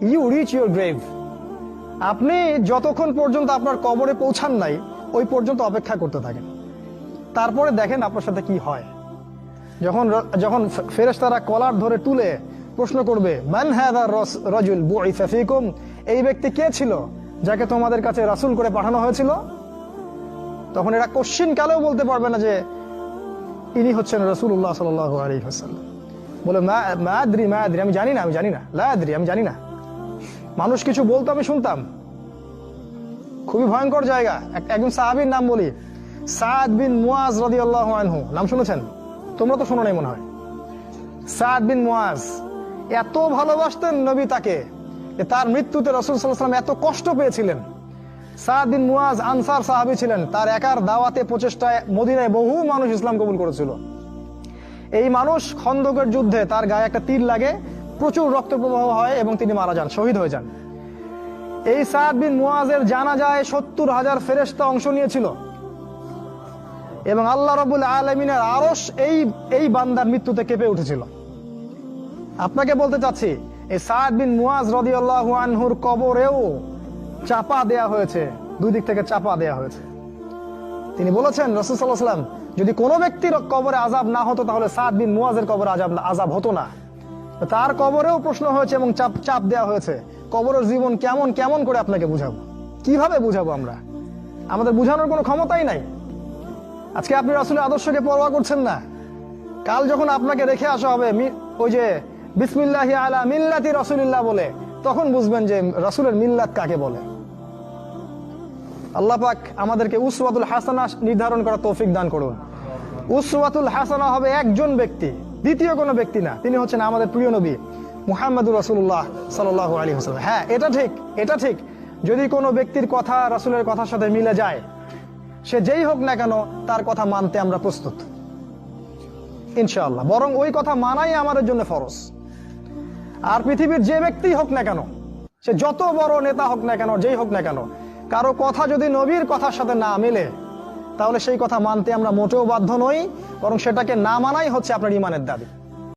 You reach your grave. আপনি যতক্ষণ পর্যন্ত আপনার কবরে পৌঁছান নাই ওই পর্যন্ত অপেক্ষা করতে থাকেন, তারপরে দেখেন আপনার সাথে কি হয়। যখন যখন ফেরেশতারা কলার ধরে তুলে প্রশ্ন করবে, মান হাযা রাজুল বুইসা ফীকুম, এই ব্যক্তি কে ছিল যাকে তোমাদের কাছে রাসূল করে পাঠানো হয়েছিল, তখন এরা কোশ্চিন কালেও বলতে পারবে না যে ইনি হচ্ছেন রাসূলুল্লাহ সাল্লাল্লাহু আলাইহি ওয়াসাল্লাম। বলে মা আদরি, আমি জানি না, লা আদরি, আমি জানি না। মানুষ কিছু বলতো, আমি শুনতাম। খুবই ভয়ঙ্কর জায়গা। একজন সাহাবীর নাম বলি, সাদ বিন মুয়াজ রাদিয়াল্লাহু আনহু, নাম শুনেছেন? তোমরা তো শোনো নাই মনে হয়। সাদ বিন মুয়াজ এত ভালোবাসতেন নবী তাকে, তার মৃত্যুতে রাসূল সাল্লাল্লাহু আলাইহি ওয়াসাল্লাম এত কষ্ট পেয়েছিলেন। সাদ বিন মুয়াজ আনসার সাহাবী ছিলেন। তার একার দাওয়াতে প্রচেষ্টায় মদিনায় বহু মানুষ ইসলাম কবুল করেছিল। এই মানুষ খন্দকের যুদ্ধে তার গায়ে একটা তীর লাগে, প্রচুর রক্ত প্রবাহ হয় এবং তিনি মারা যান, শহীদ হয়ে যান। এই সাদ বিন মুয়াজের জানাজায় 70,000 ফেরেশতা অংশ নিয়েছিল এবং আল্লাহ রাব্বুল আলামিনের আরশ এই বান্দার মৃত্যুতে কেঁপে উঠেছিল। আপনাকে বলতে চাচ্ছি, এই সাদ বিন মুয়াজ রাদিয়াল্লাহু আনহুর কবরেও চাপা দেয়া হয়েছে, দুই দিক থেকে চাপা দেয়া হয়েছে। তিনি বলেছেন, রাসূল সাল্লাল্লাহু আলাইহি ওয়াসাল্লাম, যদি কোনো ব্যক্তির কবরে আযাব না হতো তাহলে সাদ বিন মুয়াজের কবরে আযাব হতো না। তার কবরেও প্রশ্ন হয়েছে এবং চাপ দেয়া হয়েছে। কবরের জীবন কেমন করে আপনাকে বুঝাবো, কিভাবে বুঝাবো আমরা? আমাদের বুঝানোর কোনো ক্ষমতাই নাই। আজকে আপনি রাসূলের আদর্শকে পরোয়া করছেন না। কাল যখন আপনাকে রেখে আসা হবে ওই যে বিসমিল্লাহি আলা মিল্লাতি রাসূলিল্লাহ বলে, তখন বুঝবেন যে রাসূলের মিল্লাত কাকে বলে। আল্লাহ পাক আমাদেরকে উসওয়াতুল হাসানা নির্ধারণ করার তৌফিক দান করুন। উসওয়াতুল হাসানা হবে একজন ব্যক্তি, দ্বিতীয় কোনো ব্যক্তি না। তিনি হচ্ছেন আমাদের প্রিয় নবী মুহাম্মদুর রাসূলুল্লাহ সাল্লাল্লাহু আলাইহি ওয়াসাল্লাম। হ্যাঁ, এটা ঠিক যদি কোনো ব্যক্তির কথা রাসূলের কথার সাথে মিলে যায়, সে যেই হোক না কেন তার কথা মানতে আমরা প্রস্তুত ইনশাআল্লাহ। বরং ওই কথা মানাই আমাদের জন্য ফরজ। আর পৃথিবীর যে ব্যক্তি হোক না কেন, সে যত বড় নেতা হোক না কেন, যেই হোক না কেন, কারো কথা যদি নবীর কথার সাথে না মেলে, তাহলে সেই কথা মানতে আমরা মোটেও বাধ্য নই, বরং সেটাকে না মানাই হচ্ছে আপনার ঈমানের দাবি।